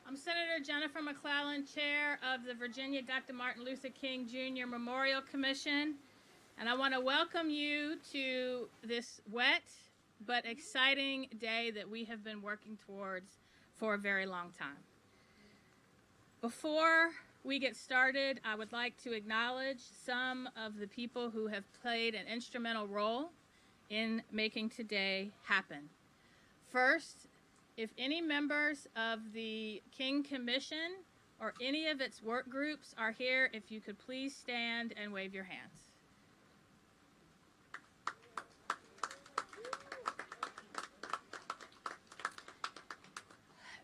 I'm Senator Jennifer McClellan, Chair of the Virginia Dr. Martin Luther King Jr. Memorial Commission, and I want to welcome you to this wet but exciting day that we have been working towards for a very long time. Before we get started, I would like to acknowledge some of the people who have played an instrumental role in making today happen. First, if any members of the King Commission or any of its work groups are here, if you could please stand and wave your hands.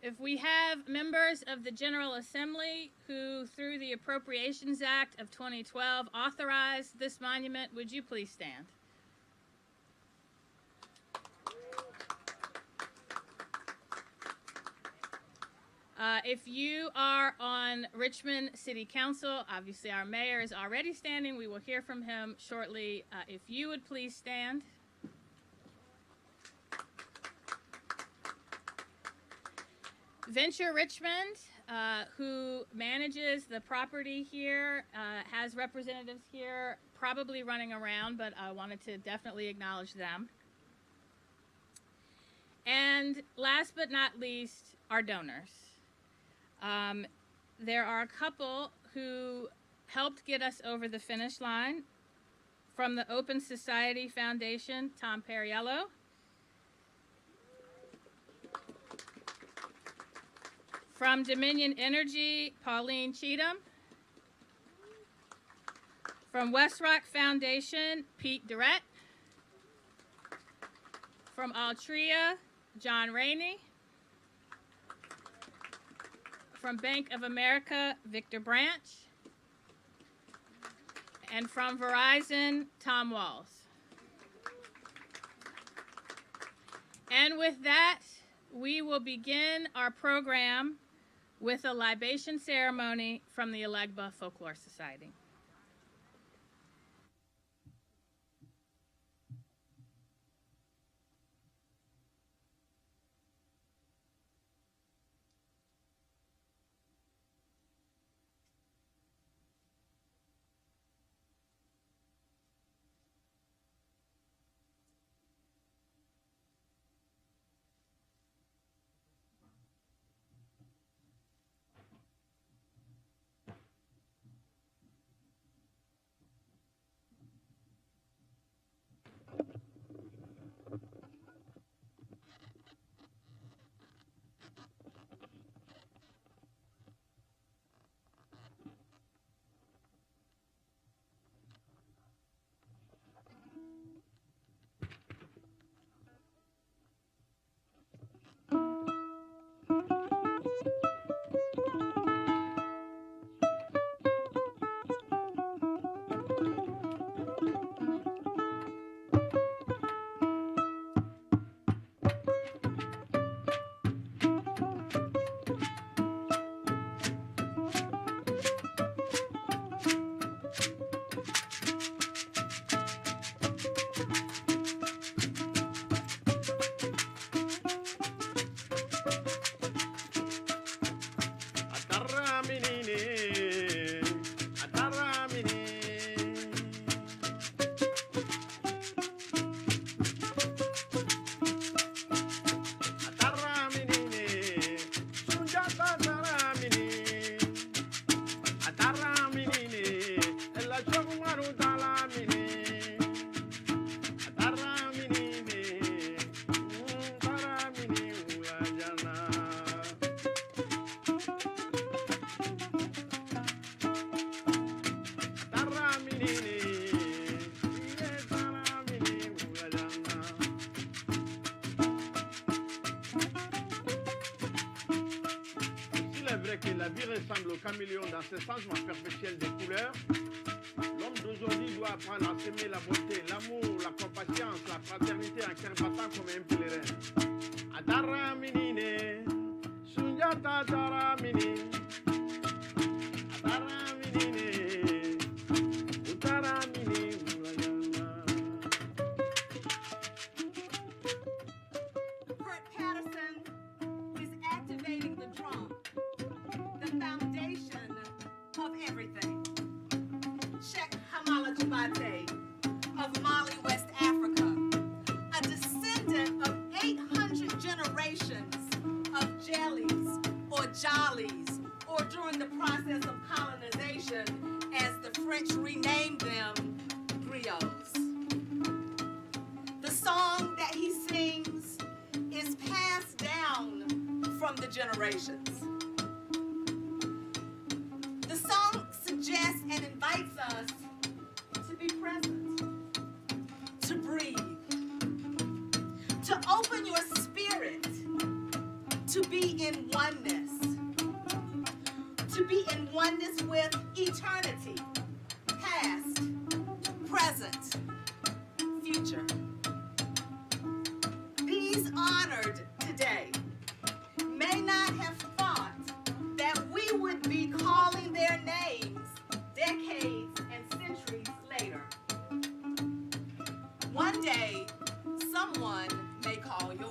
If we have members of the General Assembly who, through the Appropriations Act of 2012, authorized this monument, would you please stand? If you are on Richmond City Council, obviously our mayor is already standing. We will hear from him shortly. If you would please stand. Venture Richmond, who manages the property here, has representatives here probably running around, but I wanted to definitely acknowledge them. And last but not least, our donors. There are a couple who helped get us over the finish line. From the Open Society Foundation, Tom Perriello. From Dominion Energy, Pauline Cheatham. From West Rock Foundation, Pete Durrett. From Altria, John Rainey. From Bank of America, Victor Branch. And from Verizon, Tom Walls. And with that, we will begin our program with a libation ceremony from the Elegba Folklore Society. Que la vie ressemble au caméléon dans ce changement perpétuel des couleurs, l'homme d'aujourd'hui doit apprendre à s'aimer la beauté, l'amour, la compassion, la fraternité en cœur battant comme un pèlerin. Adara minine, Sunjata adara minine, adara minine, utara minine, Kurt Patterson is activating the drum. jollies, or during the process of colonization, as the French renamed them, griots. The song that he sings is passed down from the generations. The song suggests and invites us to be present, to breathe, to open your spirit, to be in oneness with eternity, past, present, future. These honored today may not have thought that we would be calling their names decades and centuries later. One day, someone may call yours.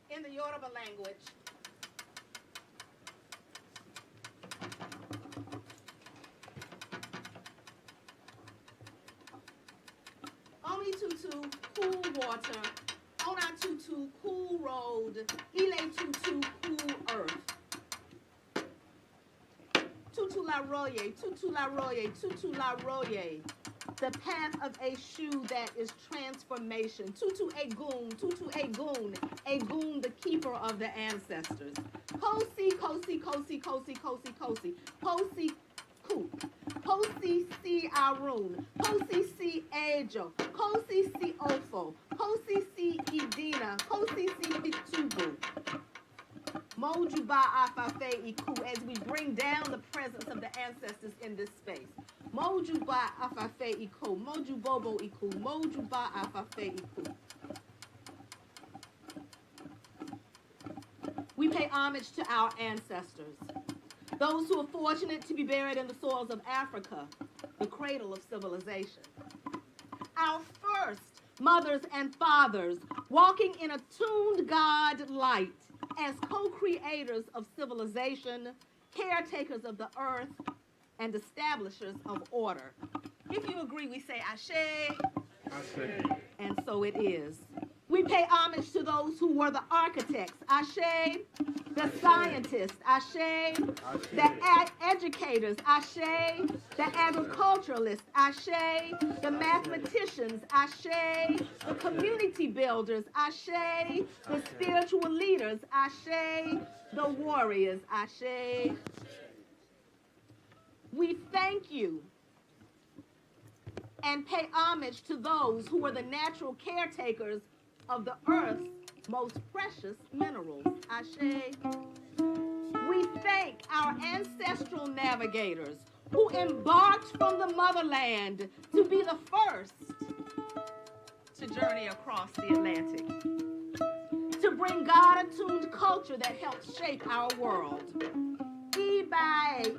In the Yoruba language, Omi tutu, cool water, Ona tutu, cool road, Ile tutu, cool earth. Tutu la roye, tutu la roye, tutu la roye. The path of a shoe that is transformation. Tutu Egun, Egun, the keeper of the ancestors. Kosi, Kosi, Kosi, Kosi, Kosi, Kosi, Kosi, Ku, Kosi si Arun, Kosi si Ejo, Kosi si Ofo, Kosi si Idina, Kosi si Itubu. Mojuba Afafe Iku, as we bring down the presence of the ancestors in this space. Mojuba Afafe Iku, Mojubobo Iku, Mojuba Afafe Iku. We pay homage to our ancestors, those who are fortunate to be buried in the soils of Africa, the cradle of civilization. Our first mothers and fathers walking in attuned God light as co-creators of civilization, caretakers of the earth, and establishers of order. If you agree, we say Ashe. Ashe. And so it is. We pay homage to those who were the architects, Ashe, the scientists, Ashe, the educators, Ashe, the agriculturalists, Ashe, the mathematicians, Ashe, the community builders, Ashe, the spiritual leaders, Ashe, the warriors, Ashe. We thank you and pay homage to those who were the natural caretakers of the earth's most precious minerals, Ashe. We thank our ancestral navigators who embarked from the motherland to be the first to journey across the Atlantic, to bring God-attuned culture that helps shape our world. Ibae,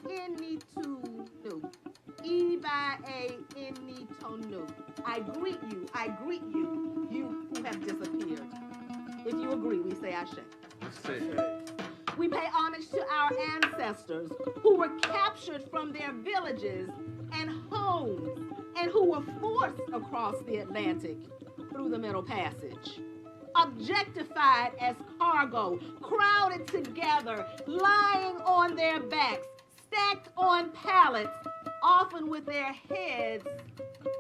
initunu. Ibae, initonu. I greet you, you who have disappeared. If you agree, we say Ashe. We pay homage to our ancestors who were captured from their villages and homes and who were forced across the Atlantic through the Middle Passage. Objectified as cargo, crowded together, lying on their backs, stacked on pallets, often with their heads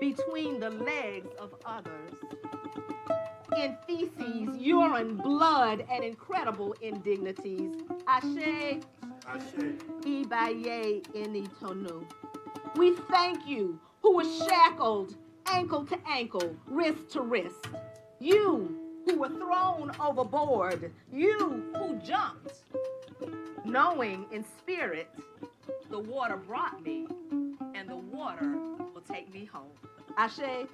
between the legs of others. In feces, urine, blood, and incredible indignities. Ashe, Ibaye initonu. We thank you who was shackled ankle to ankle, wrist to wrist. You who were thrown overboard. You who jumped, knowing in spirit the water brought me and the water will take me home. Ashe.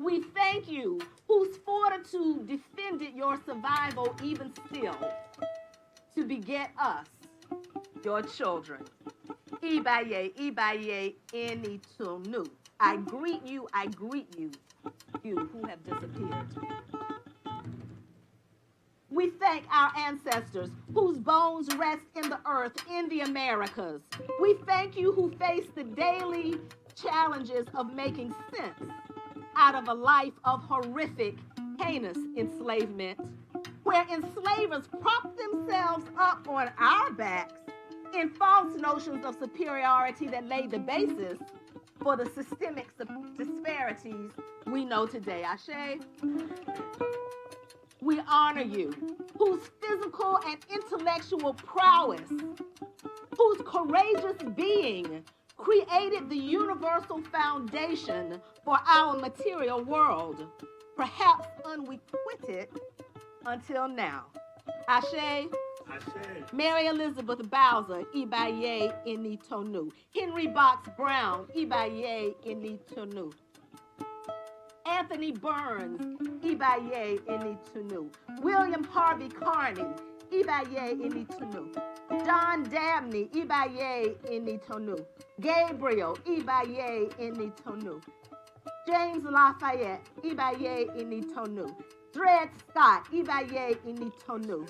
We thank you whose fortitude defended your survival even still to beget us, your children. Ibaye, Ibaye, Enitunu. I greet you, you who have disappeared. We thank our ancestors whose bones rest in the earth in the Americas. We thank you who face the daily challenges of making sense out of a life of horrific, heinous enslavement, where enslavers prop themselves up on our backs in false notions of superiority that laid the basis for the systemic disparities we know today. Ashe. We honor you, whose physical and intellectual prowess, whose courageous being created the universal foundation for our material world, perhaps unrequited until now. Ashe. Mary Elizabeth Bowser, Ibaye Initonu. Henry Box Brown, Ibaye Initonu. Anthony Burns, Ibaye Initunu. William Harvey Carney, Ibaye Initunu. John Dabney, Ibaye Initonu. Gabriel, Ibaye Initonu. James Lafayette, Ibaye Initonu. Dred Scott, Ibaye Initonu.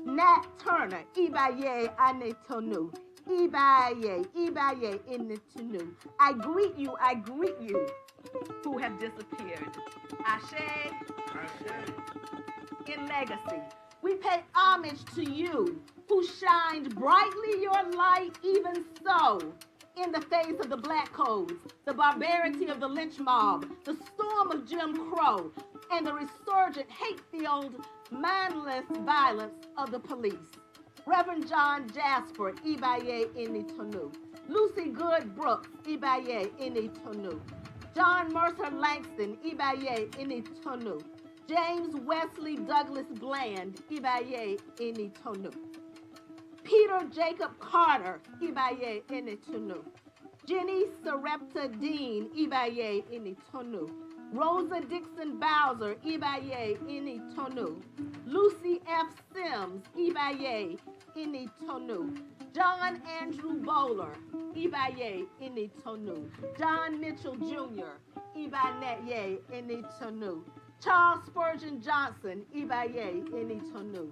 Nat Turner, Ibaye Anetonu. Ibaye, Ibaye Initonu. I greet you, who have disappeared. Ashe. In legacy, we pay homage to you, who shined brightly your light even so in the face of the black codes, the barbarity of the lynch mob, the storm of Jim Crow, and the resurgent hate-filled, mindless violence of the police. Reverend John Jasper, Ibaye Initonu. Lucy Good Brooks, Ibaye Initonu. John Mercer Langston, Ibaye Initonu. James Wesley Douglas Bland, Ibaye Initonu. Peter Jacob Carter, Ibaye Initonu. Jenny Sarepta Dean, Ibaye Initonu. Rosa Dixon Bowser, Ibaye Initonu. Lucy F. Sims, Ibaye Initonu. John Andrew Bowler, Ibaye Initonu. John Mitchell Jr., Ibaye Initonu. Charles Spurgeon Johnson, Ibaye Initonu.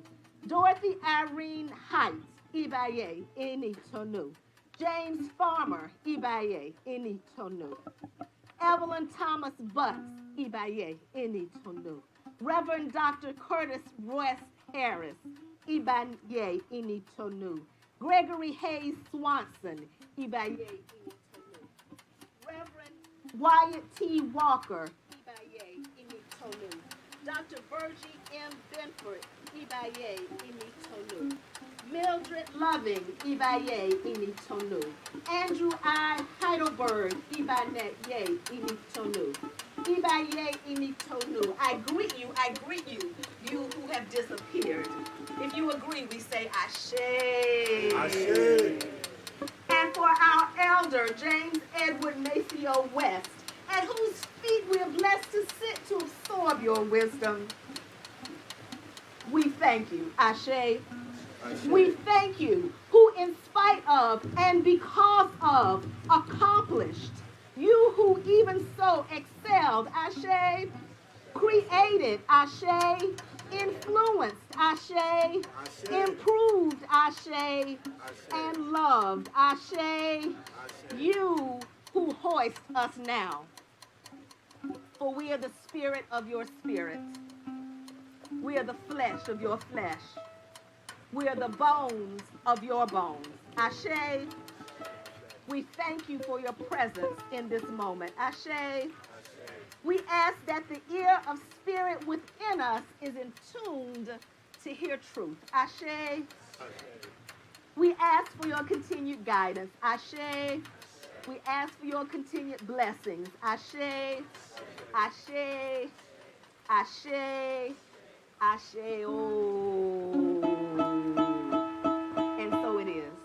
Dorothy Irene Heights, Ibaye Initonu. James Farmer, Ibaye Initonu. Evelyn Thomas Butts, Ibaye Initonu. Reverend Dr. Curtis Royce Harris, Ibaye Initonu. Gregory Hayes Swanson, Ibaye Initonu. Reverend Wyatt T. Walker, Ibaye Initonu. Dr. Virgie M. Benford, Ibaye Initonu. Mildred Loving, Ibaye Initonu. Andrew I. Heidelberg, Ibaye Initonu. Ibaye Initonu. I greet you, you who have disappeared. If you agree, we say Ashe. Ashe. And for our elder, James Edward Maceo West, at whose feet we are blessed to sit to absorb your wisdom, we thank you, Ashe. We thank you, who in spite of and because of accomplished, you who even so excelled, Ashe, created, Ashe, influenced, Ashe, improved, Ashe, and loved, Ashe, you who hoist us now. For we are the spirit of your spirit. We are the flesh of your flesh. We are the bones of your bones. Ashe, we thank you for your presence in this moment. Ashe, we ask that the ear of spirit within us is in tuned to hear truth. Ashe. We ask for your continued guidance. Ashe. We ask for your continued blessings. Ashe. Ashe. Ashe. Ashe. Oh. And so it is.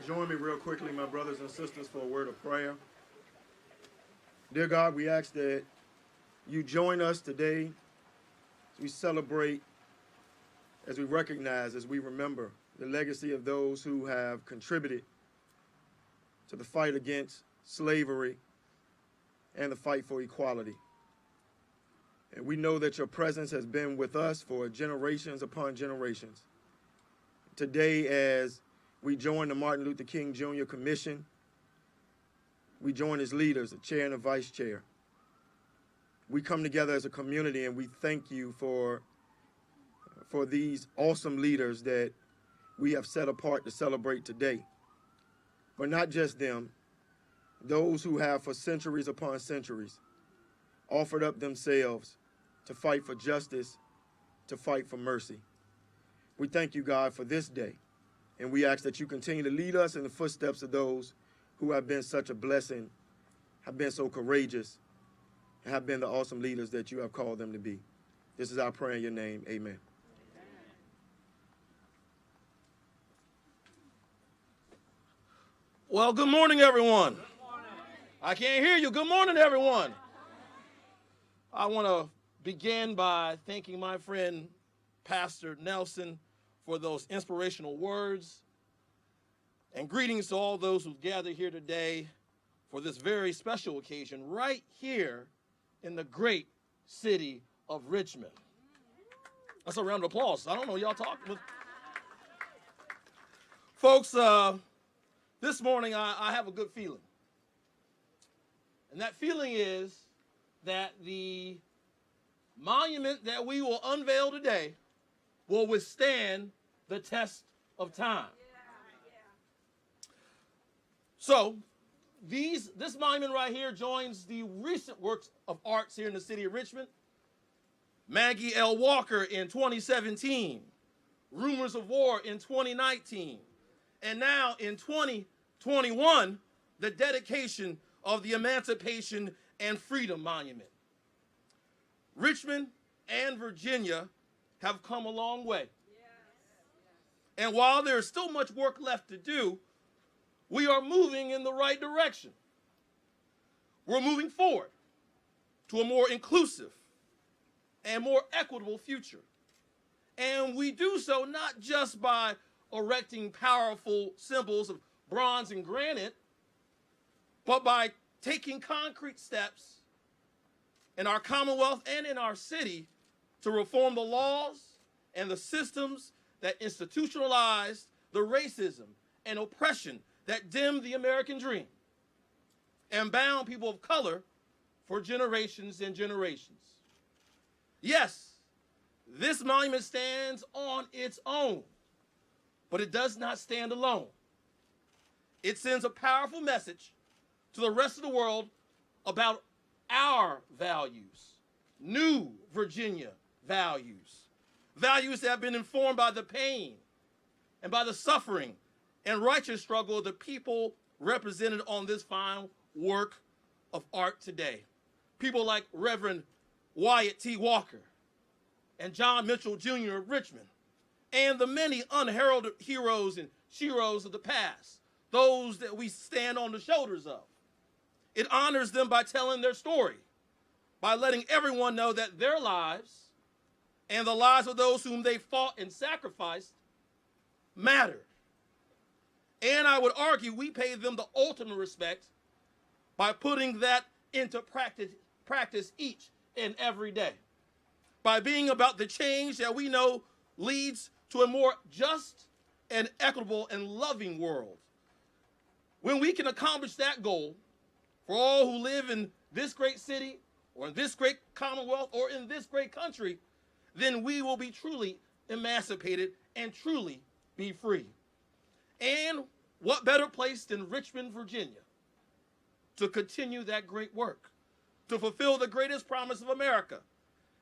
Join me real quickly, my brothers and sisters, for a word of prayer. Dear God, we ask that you join us today as we celebrate, as we recognize, as we remember the legacy of those who have contributed to the fight against slavery and the fight for equality. And we know that your presence has been with us for generations upon generations. Today, as we join the Martin Luther King Jr. Commission, we join as leaders, the chair and the vice chair, we come together as a community and we thank you for these awesome leaders that we have set apart to celebrate today. But not just them, those who have for centuries upon centuries offered up themselves to fight for justice, to fight for mercy. We thank you, God, for this day, and we ask that you continue to lead us in the footsteps of those who have been such a blessing, have been so courageous, and have been the awesome leaders that you have called them to be. This is our prayer in your name. Amen. Well, good morning, everyone. Good morning. I can't hear you. Good morning, everyone. I want to begin by thanking my friend, Pastor Nelson, for those inspirational words, and greetings to all those who've gathered here today for this very special occasion right here in the great city of Richmond. That's a round of applause. I don't know y'all talking, but folks, this morning I have a good feeling. And that feeling is that the monument that we will unveil today will withstand the test of time. So, this monument right here joins the recent works of arts here in the city of Richmond. Maggie L. Walker in 2017, Rumors of War in 2019, and now in 2021, the dedication of the Emancipation and Freedom Monument. Richmond and Virginia have come a long way. And while there is still much work left to do, we are moving in the right direction. We're moving forward to a more inclusive and more equitable future. And we do so not just by erecting powerful symbols of bronze and granite, but by taking concrete steps in our Commonwealth and in our city to reform the laws and the systems that institutionalized the racism and oppression that dimmed the American dream and bound people of color for generations and generations. Yes, this monument stands on its own, but it does not stand alone. It sends a powerful message to the rest of the world about our values, new Virginia values, values that have been informed by the pain and by the suffering and righteous struggle of the people represented on this fine work of art today. People like Reverend Wyatt T. Walker and John Mitchell Jr. of Richmond, and the many unheralded heroes and sheroes of the past, those that we stand on the shoulders of. It honors them by telling their story, by letting everyone know that their lives and the lives of those whom they fought and sacrificed matter. And I would argue we pay them the ultimate respect by putting that into practice each and every day, by being about the change that we know leads to a more just and equitable and loving world. When we can accomplish that goal for all who live in this great city or in this great commonwealth or in this great country, then we will be truly emancipated and truly be free. And what better place than Richmond, Virginia, to continue that great work, to fulfill the greatest promise of America,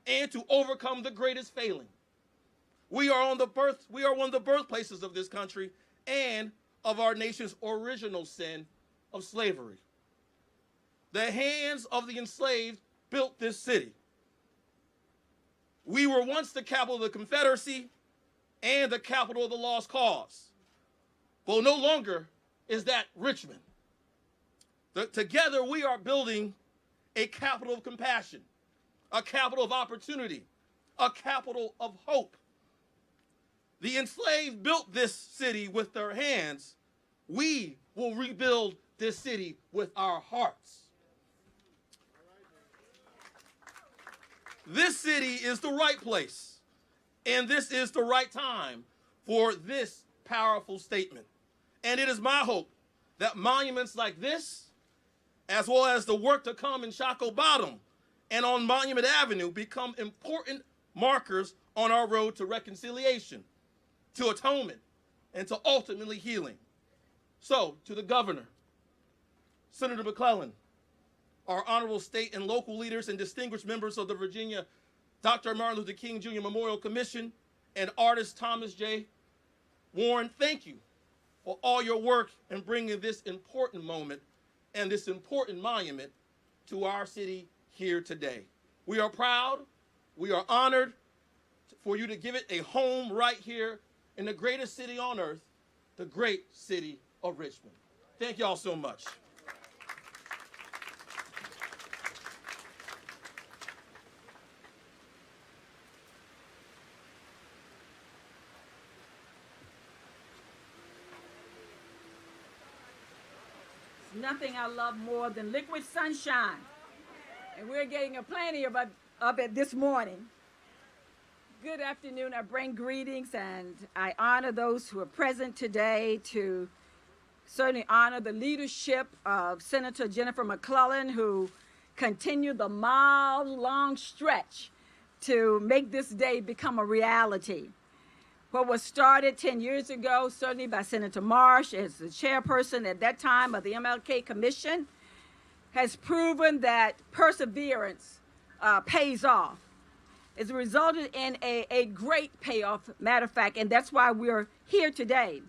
and to overcome the greatest failing. We are one of the birthplaces of this country and of our nation's original sin of slavery. The hands of the enslaved built this city. We were once the capital of the Confederacy and the capital of the lost cause. But no longer is that Richmond. Together we are building a capital of compassion, a capital of opportunity, a capital of hope. The enslaved built this city with their hands. We will rebuild this city with our hearts. This city is the right place, and this is the right time for this powerful statement. And it is my hope that monuments like this, as well as the work to come in Shockoe Bottom and on Monument Avenue become important markers on our road to reconciliation, to atonement, and to ultimately healing. So, to the governor, Senator McClellan, our honorable state and local leaders and distinguished members of the Virginia Dr. Martin Luther King Jr. Memorial Commission, and artist Thomas J. Warren, thank you for all your work in bringing this important moment and this important monument to our city here today. We are proud, we are honored for you to give it a home right here in the greatest city on earth, the great city of Richmond. Thank y'all so much. Nothing I love more than liquid sunshine. And we're getting a plenty of it this morning. Good afternoon. I bring greetings and I honor those who are present today, to certainly honor the leadership of Senator Jennifer McClellan, who continued the mile-long stretch to make this day become a reality. What was started 10 years ago, certainly by Senator Marsh as the chairperson at that time of the MLK Commission, has proven that perseverance pays off. It's resulted in a great payoff, matter of fact, and that's why we're here today.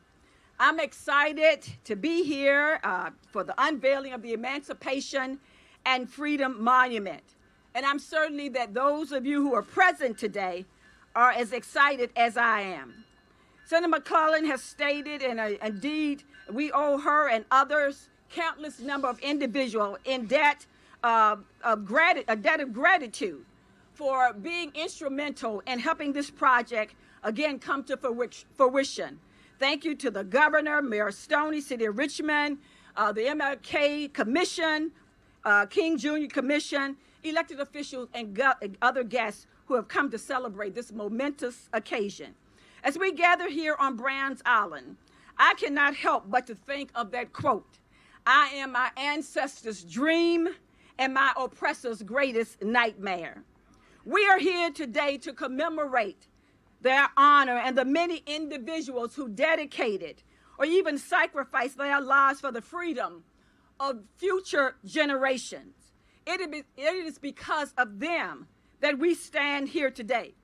I'm excited to be here for the unveiling of the Emancipation and Freedom Monument. And I'm certainly that those of you who are present today are as excited as I am. Senator McClellan has stated, and indeed we owe her and others countless number of individuals in debt of gratitude for being instrumental in helping this project again come to fruition. Thank you to the governor, Mayor Stoney, City of Richmond, the MLK Commission, King Jr. Commission, elected officials, and other guests who have come to celebrate this momentous occasion. As we gather here on Browns Island, I cannot help but to think of that quote, "I am my ancestors' dream and my oppressor's greatest nightmare." We are here today to commemorate their honor and the many individuals who dedicated or even sacrificed their lives for the freedom of future generations. It is because of them that we stand here today.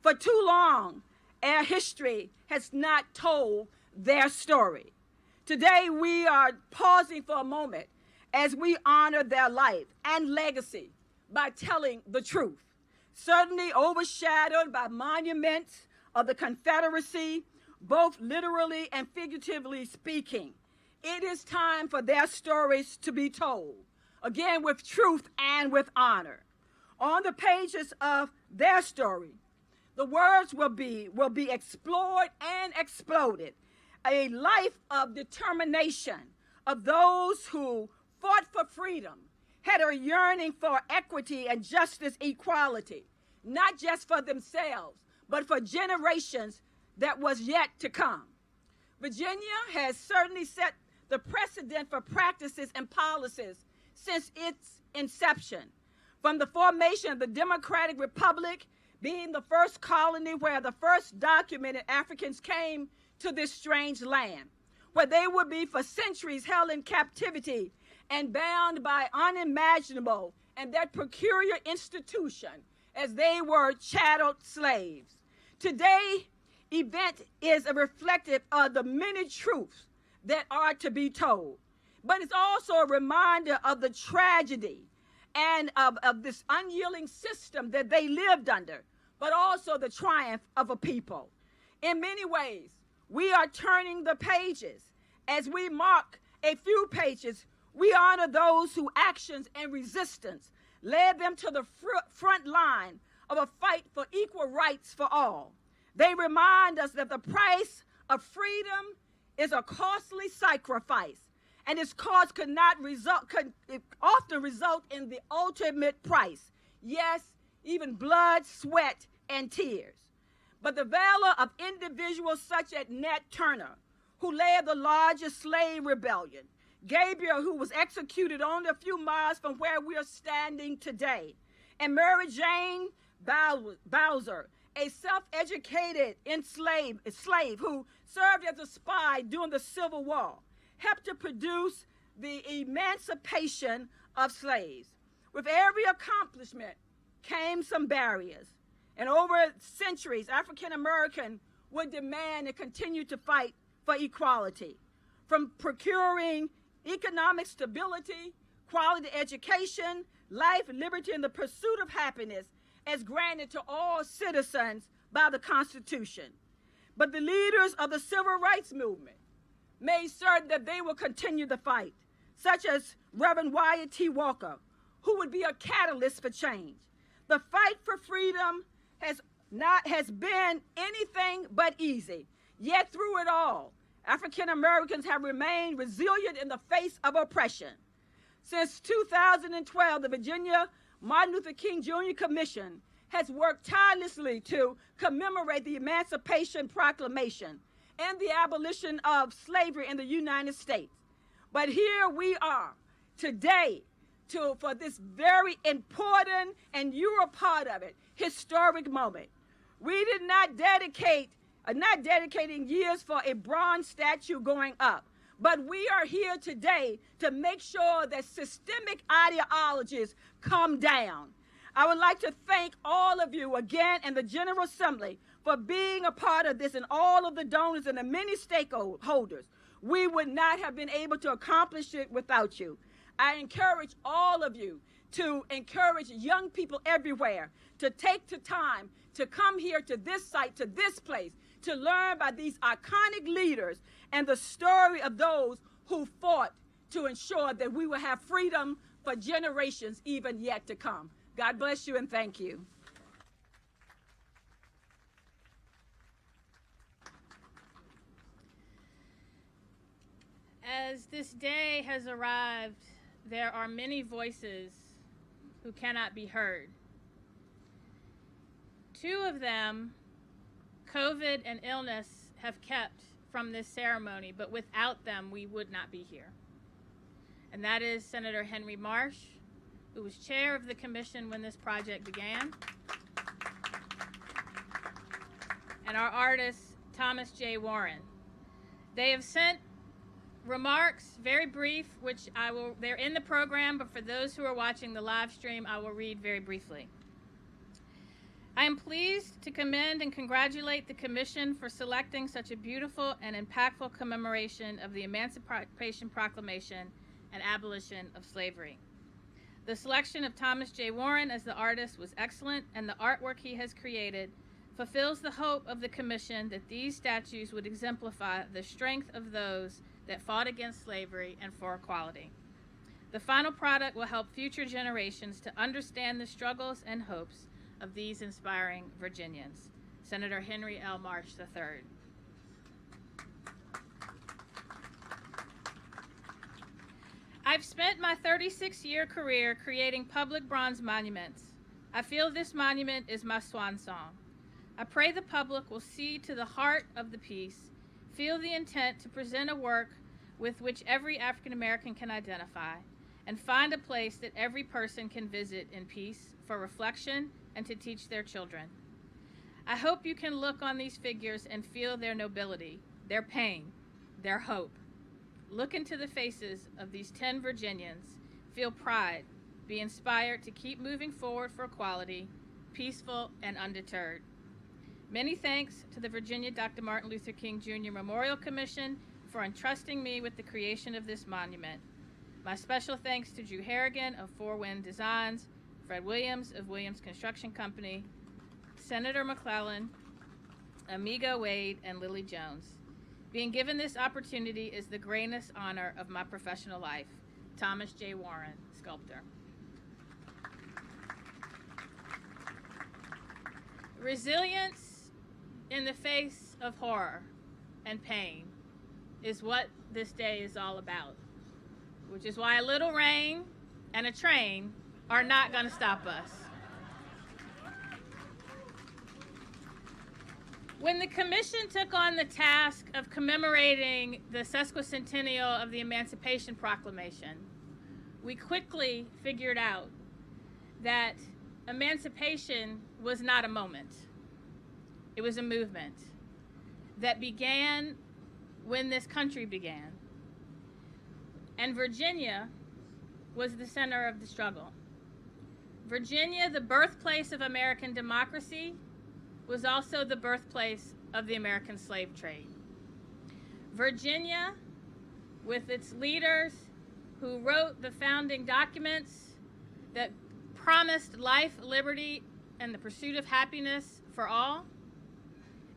For too long, our history has not told their story. Today, we are pausing for a moment as we honor their life and legacy by telling the truth. Certainly overshadowed by monuments of the Confederacy, both literally and figuratively speaking. It is time for their stories to be told, again with truth and with honor. On the pages of their story, the words will be explored and exploded. A life of determination of those who fought for freedom, had a yearning for equity and justice, equality, not just for themselves, but for generations that was yet to come. Virginia has certainly set the precedent for practices and policies since its inception. From the formation of the Democratic Republic, being the first colony where the first documented Africans came to this strange land, where they would be for centuries held in captivity and bound by unimaginable and that peculiar institution as they were chattel slaves. Today, event is a reflective of the many truths that are to be told, but it's also a reminder of the tragedy and of this unyielding system that they lived under, but also the triumph of a people. In many ways, we are turning the pages. As we mark a few pages, we honor those whose actions and resistance led them to the front line of a fight for equal rights for all. They remind us that the price of freedom is a costly sacrifice, and its cost could often result in the ultimate price. Yes, even blood, sweat, and tears. But the valor of individuals such as Nat Turner, who led the largest slave rebellion, Gabriel, who was executed only a few miles from where we are standing today, and Mary Jane Bowser, a self-educated slave who served as a spy during the Civil War, helped to produce the emancipation of slaves. With every accomplishment came some barriers, and over centuries, African Americans would demand and continue to fight for equality, from procuring economic stability, quality education, life, liberty, and the pursuit of happiness as granted to all citizens by the Constitution. But the leaders of the civil rights movement made certain that they will continue the fight, such as Reverend Wyatt T. Walker, who would be a catalyst for change. The fight for freedom has been anything but easy, yet through it all, African Americans have remained resilient in the face of oppression. Since 2012, the Virginia Martin Luther King Jr. Commission has worked tirelessly to commemorate the Emancipation Proclamation and the abolition of slavery in the United States. But here we are today for this very important, and you're a part of it, historic moment. We did not dedicating years for a bronze statue going up, but we are here today to make sure that systemic ideologies come down. I would like to thank all of you again in the General Assembly for being a part of this, and all of the donors and the many stakeholders. We would not have been able to accomplish it without you. I encourage all of you to encourage young people everywhere to take the time to come here to this site, to this place, to learn by these iconic leaders and the story of those who fought to ensure that we will have freedom for generations even yet to come. God bless you and thank you. As this day has arrived, there are many voices who cannot be heard. Two of them, COVID and illness, have kept from this ceremony, but without them, we would not be here. And that is Senator Henry Marsh, who was chair of the commission when this project began, and our artist, Thomas J. Warren. They have sent remarks, very brief, which they're in the program, but for those who are watching the live stream, I will read very briefly. I am pleased to commend and congratulate the Commission for selecting such a beautiful and impactful commemoration of the Emancipation Proclamation and abolition of slavery. The selection of Thomas J. Warren as the artist was excellent, and the artwork he has created fulfills the hope of the Commission that these statues would exemplify the strength of those that fought against slavery and for equality. The final product will help future generations to understand the struggles and hopes of these inspiring Virginians. Senator Henry L. Marsh III. I've spent my 36-year career creating public bronze monuments. I feel this monument is my swan song. I pray the public will see to the heart of the piece, feel the intent to present a work with which every African American can identify, and find a place that every person can visit in peace for reflection and to teach their children. I hope you can look on these figures and feel their nobility, their pain, their hope. Look into the faces of these 10 Virginians, feel pride, be inspired to keep moving forward for equality, peaceful and undeterred. Many thanks to the Virginia Dr. Martin Luther King Jr. Memorial Commission for entrusting me with the creation of this monument. My special thanks to Drew Harrigan of Four Wind Designs, Fred Williams of Williams Construction Company, Senator McClellan, Amigo Wade, and Lily Jones. Being given this opportunity is the greatest honor of my professional life. Thomas J. Warren, sculptor. Resilience in the face of horror and pain is what this day is all about, which is why a little rain and a train are not going to stop us. When the Commission took on the task of commemorating the sesquicentennial of the Emancipation Proclamation, we quickly figured out that emancipation was not a moment. It was a movement that began when this country began. And Virginia was the center of the struggle. Virginia, the birthplace of American democracy, was also the birthplace of the American slave trade. Virginia, with its leaders who wrote the founding documents that promised life, liberty, and the pursuit of happiness for all,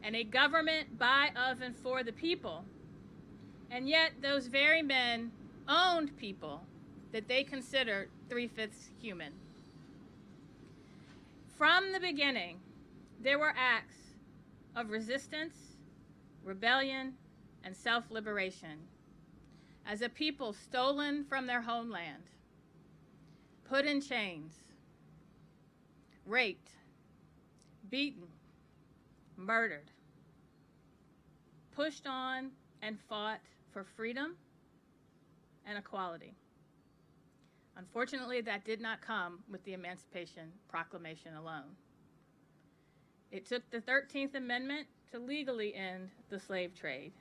and a government by, of, and for the people. And yet those very men owned people that they considered 3/5 human. From the beginning, there were acts of resistance, rebellion, and self-liberation as a people stolen from their homeland, put in chains, raped, beaten, murdered, pushed on and fought for freedom and equality. Unfortunately, that did not come with the Emancipation Proclamation alone. It took the 13th Amendment to legally end the slave trade.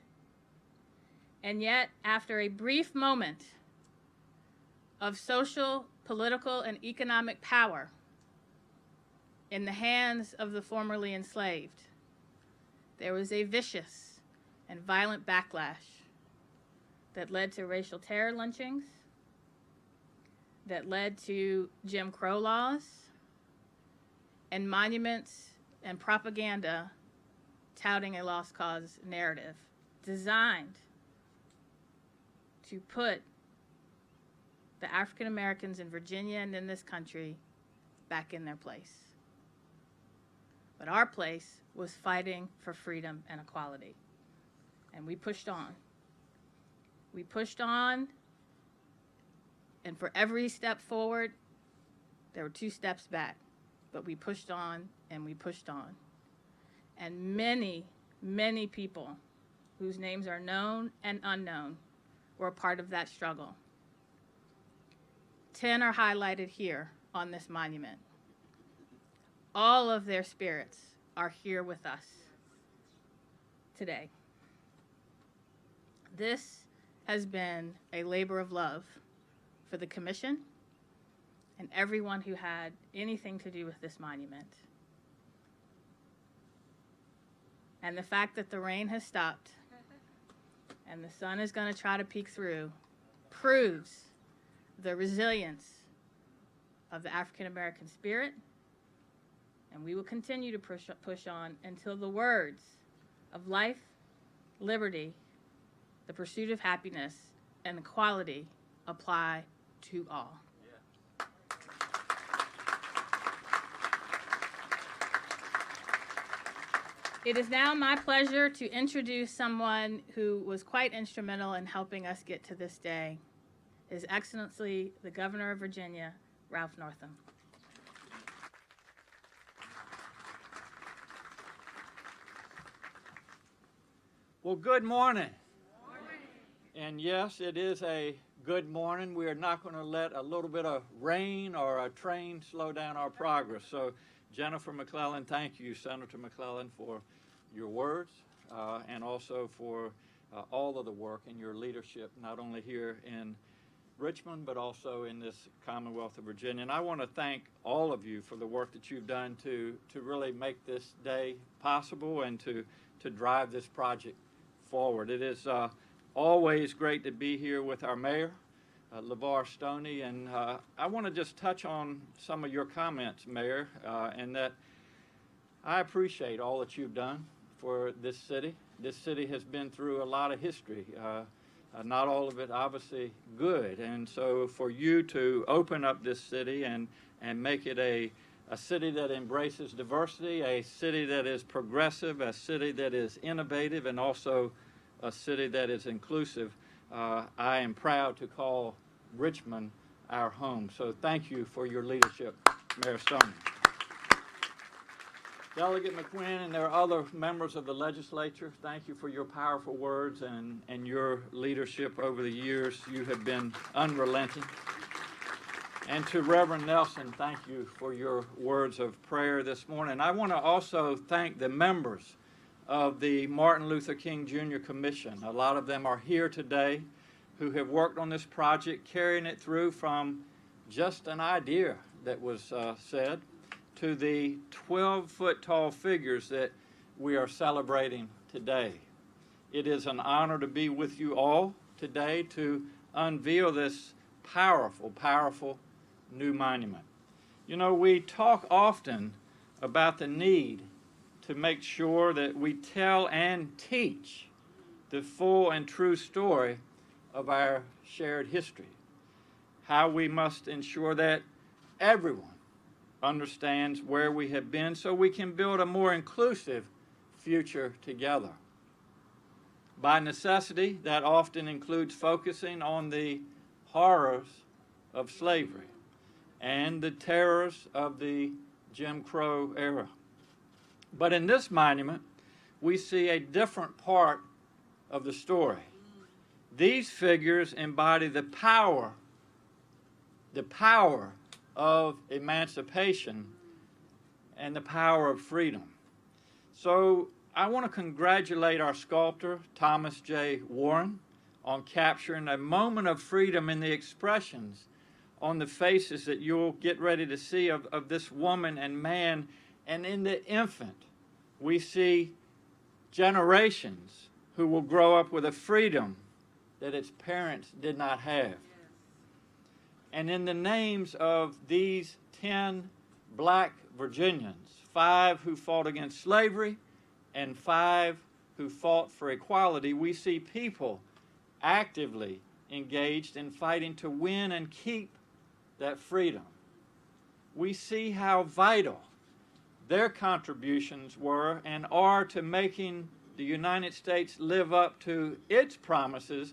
And yet, after a brief moment of social, political, and economic power in the hands of the formerly enslaved, there was a vicious and violent backlash that led to racial terror lynchings, that led to Jim Crow laws, and monuments and propaganda touting a lost cause narrative designed to put the African Americans in Virginia and in this country back in their place. But our place was fighting for freedom and equality. And we pushed on. We pushed on, and for every step forward, there were 2 steps back. But we pushed on, and we pushed on. And many, many people whose names are known and unknown were a part of that struggle. 10 are highlighted here on this monument. All of their spirits are here with us today. This has been a labor of love for the Commission and everyone who had anything to do with this monument. And the fact that the rain has stopped and the sun is going to try to peek through proves the resilience of the African American spirit, and we will continue to push on until the words of life, liberty, the pursuit of happiness, and equality apply to all. It is now my pleasure to introduce someone who was quite instrumental in helping us get to this day, His Excellency, the Governor of Virginia, Ralph Northam. Well, good morning. And yes, it is a good morning. We are not going to let a little bit of rain or a train slow down our progress. So Jennifer McClellan, thank you, Senator McClellan, for your words and also for all of the work and your leadership, not only here in Richmond, but also in this Commonwealth of Virginia. And I want to thank all of you for the work that you've done to really make this day possible and to drive this project forward. It is always great to be here with our mayor, LeVar Stoney, and I want to just touch on some of your comments, Mayor, and that I appreciate all that you've done for this city. This city has been through a lot of history, not all of it obviously good, and so for you to open up this city and make it a city that embraces diversity, a city that is progressive, a city that is innovative, and also a city that is inclusive, I am proud to call Richmond our home. So thank you for your leadership, Mayor Stoney. Delegate McQuinn and there are other members of the legislature, thank you for your powerful words and your leadership over the years. You have been unrelenting. And to Reverend Nelson, thank you for your words of prayer this morning. I want to also thank the members of the Martin Luther King Jr. Commission. A lot of them are here today who have worked on this project, carrying it through from just an idea that was said to the 12-foot tall figures that we are celebrating today. It is an honor to be with you all today to unveil this powerful, powerful new monument. You know, we talk often about the need to make sure that we tell and teach the full and true story of our shared history. How we must ensure that everyone understands where we have been so we can build a more inclusive future together. By necessity, that often includes focusing on the horrors of slavery and the terrors of the Jim Crow era. But in this monument, we see a different part of the story. These figures embody the power of emancipation and the power of freedom. So I want to congratulate our sculptor, Thomas J. Warren, on capturing a moment of freedom in the expressions on the faces that you'll get ready to see of this woman and man. And in the infant, we see generations who will grow up with a freedom that its parents did not have. And in the names of these 10 black Virginians, 5 who fought against slavery and 5 who fought for equality, we see people actively engaged in fighting to win and keep that freedom. We see how vital their contributions were and are to making the United States live up to its promises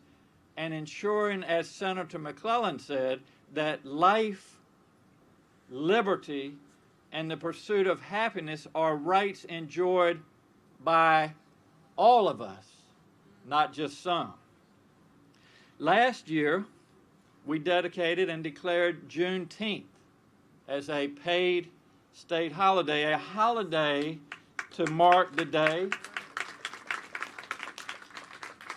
and ensuring, as Senator McClellan said, that life, liberty, and the pursuit of happiness are rights enjoyed by all of us, not just some. Last year, we dedicated and declared Juneteenth as a paid state holiday, a holiday to mark the day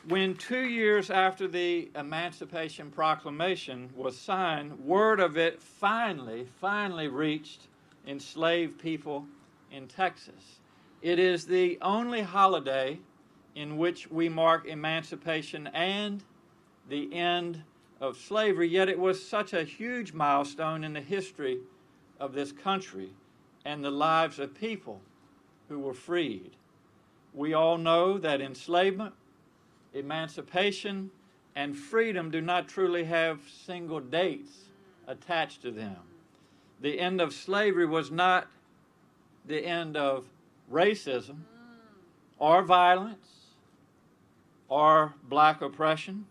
when 2 years after the Emancipation Proclamation was signed, word of it finally reached enslaved people in Texas. It is the only holiday in which we mark emancipation and the end of slavery, yet it was such a huge milestone in the history of this country and the lives of people who were freed. We all know that enslavement, emancipation, and freedom do not truly have single dates attached to them. The end of slavery was not the end of racism or violence or black oppression.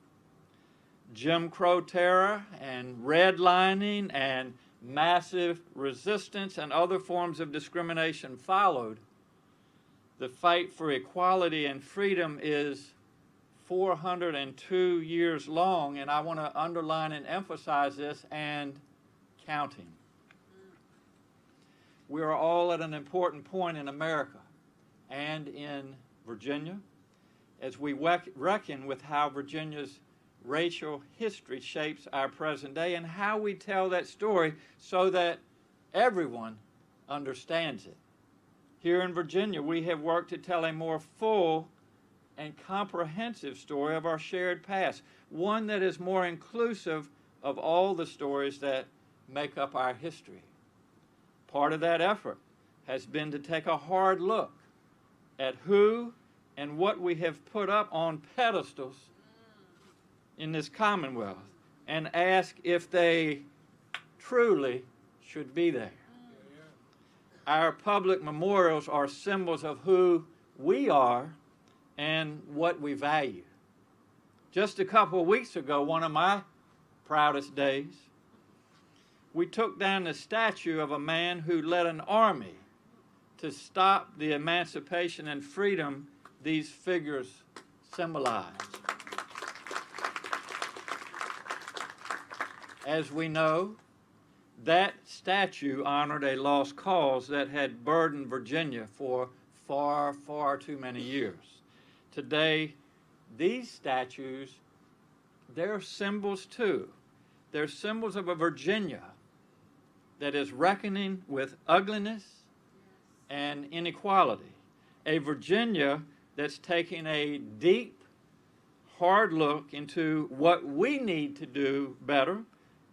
Jim Crow terror and redlining and massive resistance and other forms of discrimination followed. The fight for equality and freedom is 402 years long, and I want to underline and emphasize this, and counting. We are all at an important point in America and in Virginia as we reckon with how Virginia's racial history shapes our present day and how we tell that story so that everyone understands it. Here in Virginia, we have worked to tell a more full and comprehensive story of our shared past, one that is more inclusive of all the stories that make up our history. Part of that effort has been to take a hard look at who and what we have put up on pedestals in this Commonwealth and ask if they truly should be there. Our public memorials are symbols of who we are and what we value. Just a couple of weeks ago, one of my proudest days, we took down the statue of a man who led an army to stop the emancipation and freedom these figures symbolize. As we know, That statue honored a lost cause that had burdened Virginia for far, far too many years. Today, these statues, they're symbols too. They're symbols of a Virginia that is reckoning with ugliness and inequality. A Virginia that's taking a deep, hard look into what we need to do better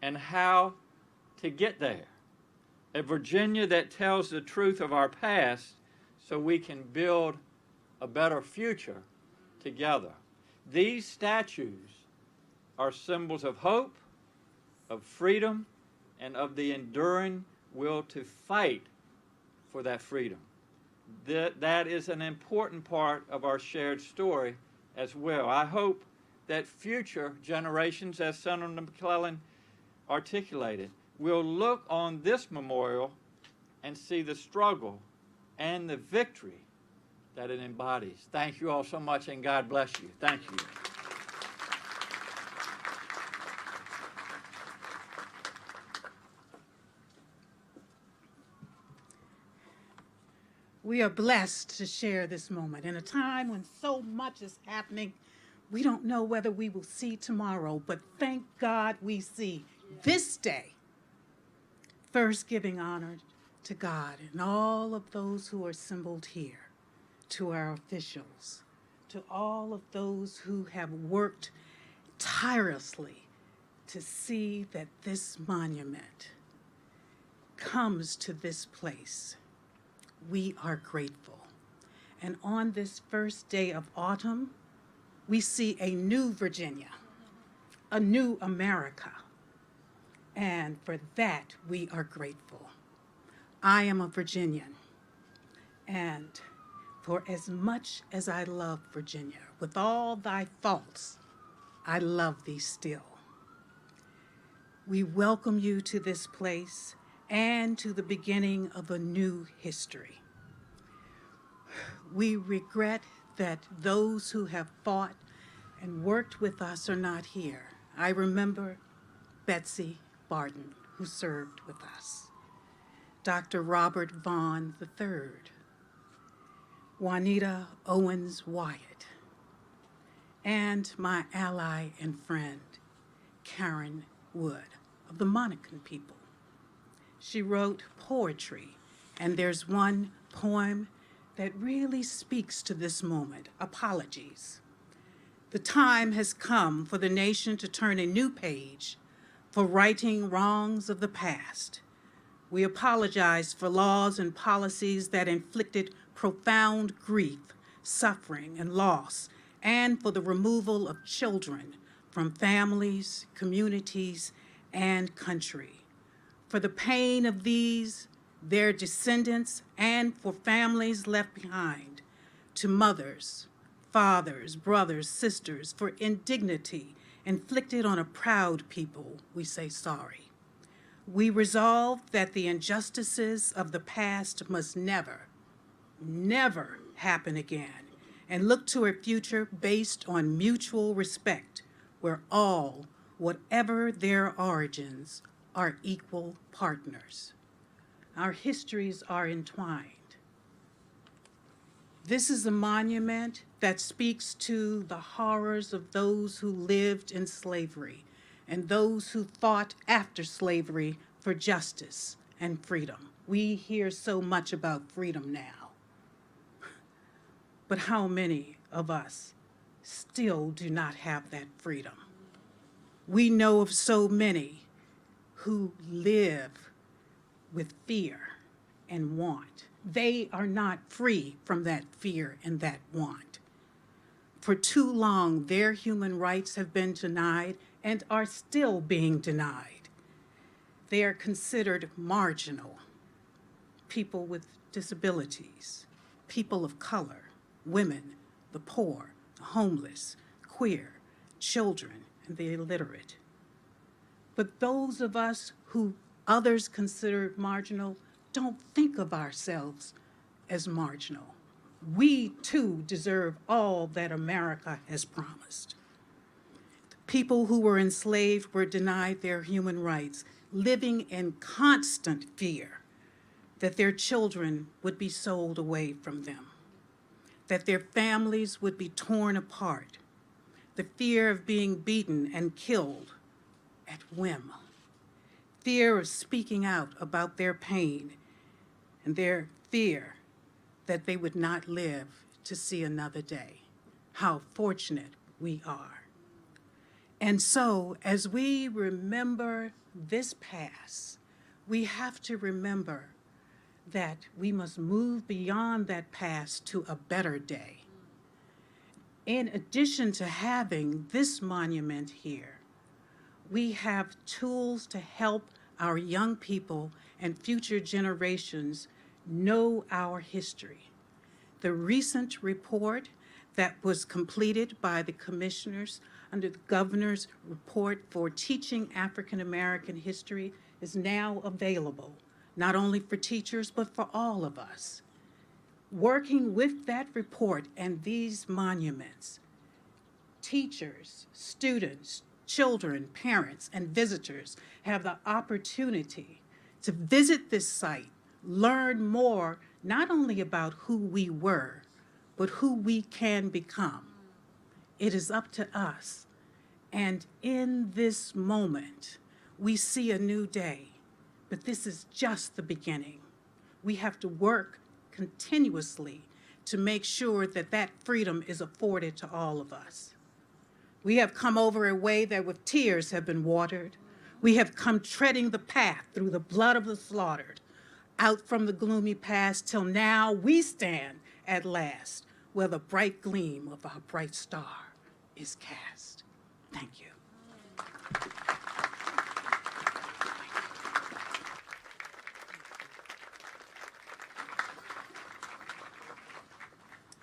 and how to get there. A Virginia that tells the truth of our past so we can build a better future together. These statues are symbols of hope, of freedom, and of the enduring will to fight for that freedom. That is an important part of our shared story as well. I hope that future generations, as Senator McClellan articulated, will look on this memorial and see the struggle and the victory that it embodies. Thank you all so much, and God bless you. Thank you. We are blessed to share this moment in a time when so much is happening. We don't know whether we will see tomorrow, but thank God we see this day. First, giving honor to God and all of those who are assembled here, to our officials, to all of those who have worked tirelessly to see that this monument comes to this place. We are grateful. And on this first day of autumn, we see a new Virginia, a new America. And for that, we are grateful. I am a Virginian. And for as much as I love Virginia, with all thy faults, I love thee still. We welcome you to this place and to the beginning of a new history. We regret that those who have fought and worked with us are not here. I remember Betsy Barton, who served with us, Dr. Robert Vaughn III, Juanita Owens Wyatt, and my ally and friend, Karen Wood of the Monacan people. She wrote poetry, and there's one poem that really speaks to this moment, Apologies. The time has come for the nation to turn a new page for righting wrongs of the past. We apologize for laws and policies that inflicted profound grief, suffering, and loss, and for the removal of children from families, communities, and country. For the pain of these, their descendants, and for families left behind, to mothers, fathers, brothers, sisters, for indignity inflicted on a proud people, we say sorry. We resolve that the injustices of the past must never, never happen again, and look to a future based on mutual respect, where all, whatever their origins, are equal partners. Our histories are entwined. This is a monument that speaks to the horrors of those who lived in slavery and those who fought after slavery for justice and freedom. We hear so much about freedom now, but how many of us still do not have that freedom? We know of so many who live with fear and want. They are not free from that fear and that want. For too long, their human rights have been denied and are still being denied. They are considered marginal. People with disabilities, people of color, women, the poor, the homeless, queer, children, and the illiterate. But those of us who others consider marginal don't think of ourselves as marginal. We too deserve all that America has promised. People who were enslaved were denied their human rights. living in constant fear that their children would be sold away from them, that their families would be torn apart, the fear of being beaten and killed at whim, fear of speaking out about their pain, and their fear that they would not live to see another day. How fortunate we are. And so, as we remember this past, we have to remember that we must move beyond that past to a better day. In addition to having this monument here, we have tools to help our young people and future generations know our history. The recent report that was completed by the commissioners under the governor's report for teaching African American history is now available, not only for teachers, but for all of us. Working with that report and these monuments, teachers, students, children, parents, and visitors have the opportunity to visit this site, learn more not only about who we were, but who we can become. It is up to us. And in this moment, we see a new day, but this is just the beginning. We have to work continuously to make sure that that freedom is afforded to all of us. We have come over a way that with tears have been watered. We have come treading the path through the blood of the slaughtered, out from the gloomy past till now we stand at last where the bright gleam of our bright star is cast. Thank you.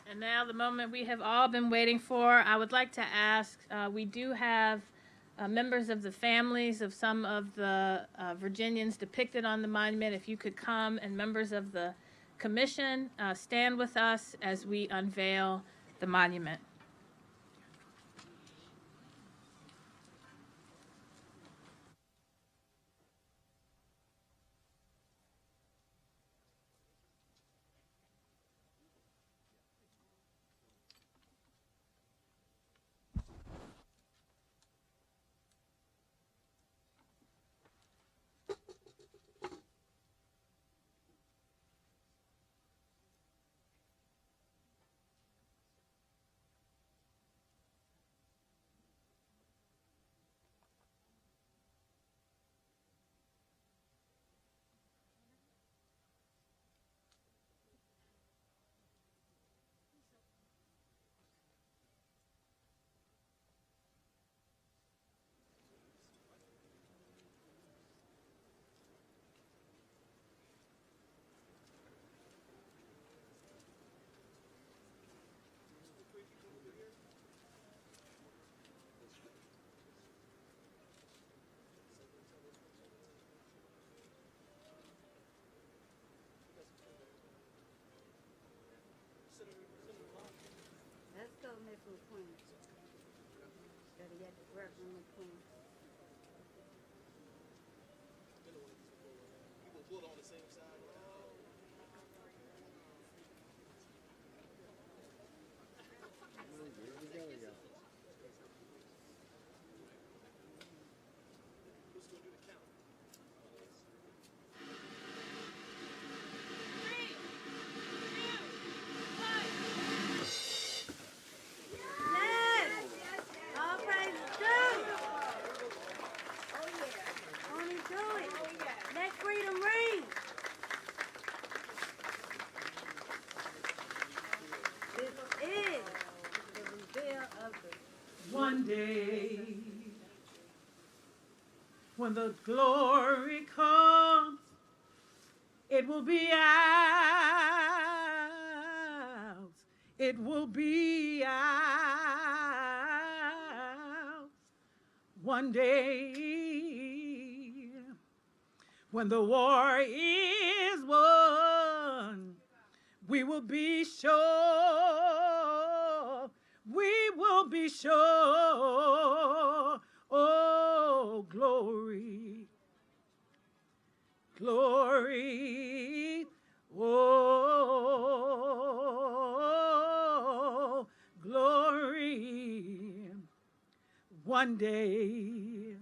And now the moment we have all been waiting for. I would like to ask, we do have members of the families of some of the Virginians depicted on the monument. If you could come, and members of the commission, stand with us as we unveil the monument. Let's go, Miss McQueen. Gotta get to work on McQueen. One day, when the glory comes, it will be ours. It will be ours. One day, when the war is won, we will be sure. We will be sure, oh, glory, glory, oh, glory. One day,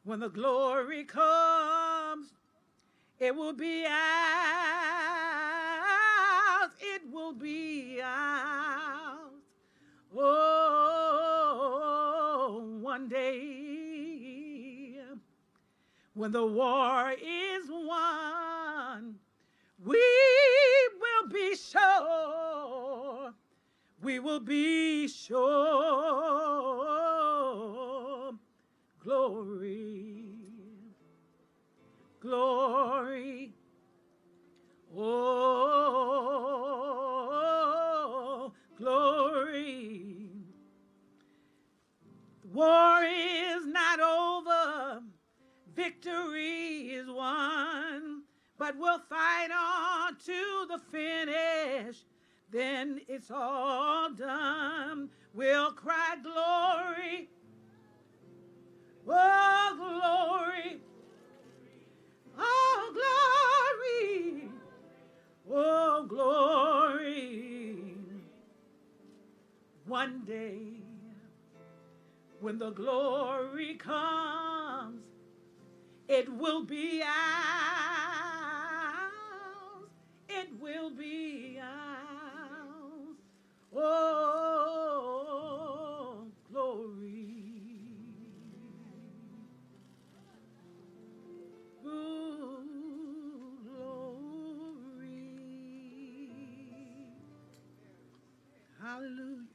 when the glory comes, it will be ours, it will be ours. Oh, one day, when the war is won, we will be sure, we will be sure. Glory, glory, oh, glory. The war is not over, victory is won, but we'll fight on to the finish. Then it's all done. We'll cry glory, oh, glory, oh, glory, oh, glory. One day, when the glory comes, it will be ours, it will be ours, oh, glory. Ooh, glory. Hallelujah.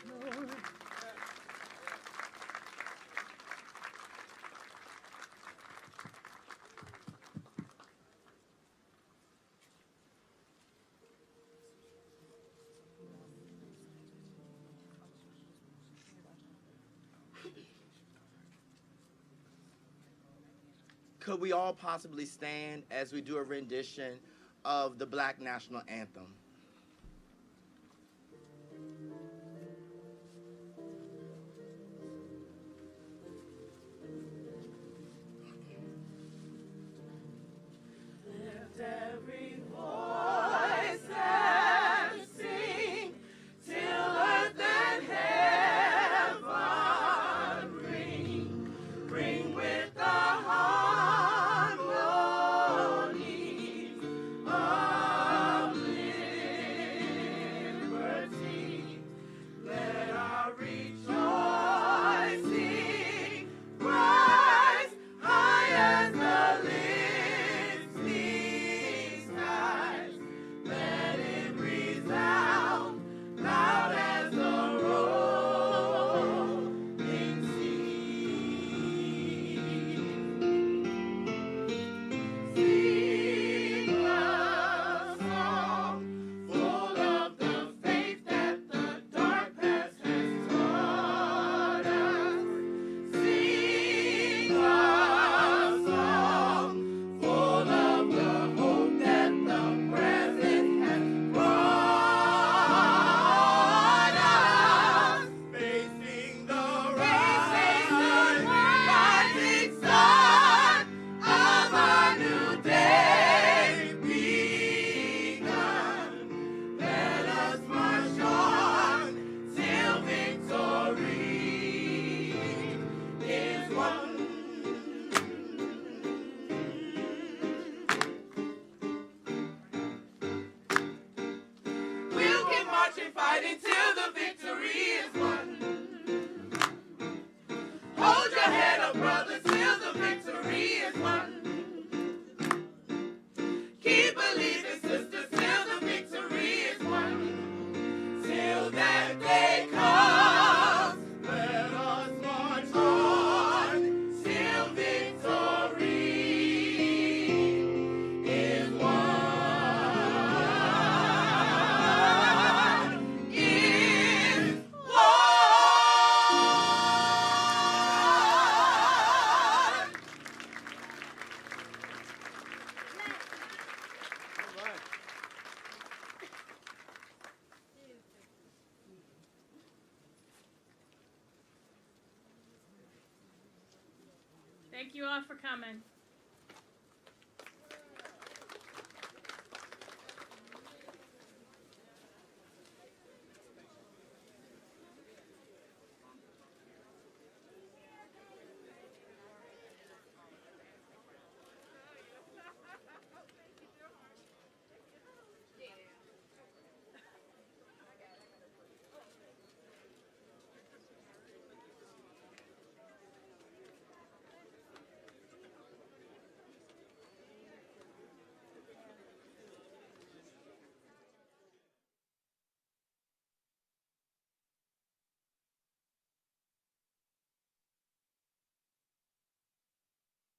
Glory. Could we all possibly stand as we do a rendition of the Black National Anthem? Lift every voice and sing till earth and heaven ring, ring with the harmonies of liberty. Thank you all for coming.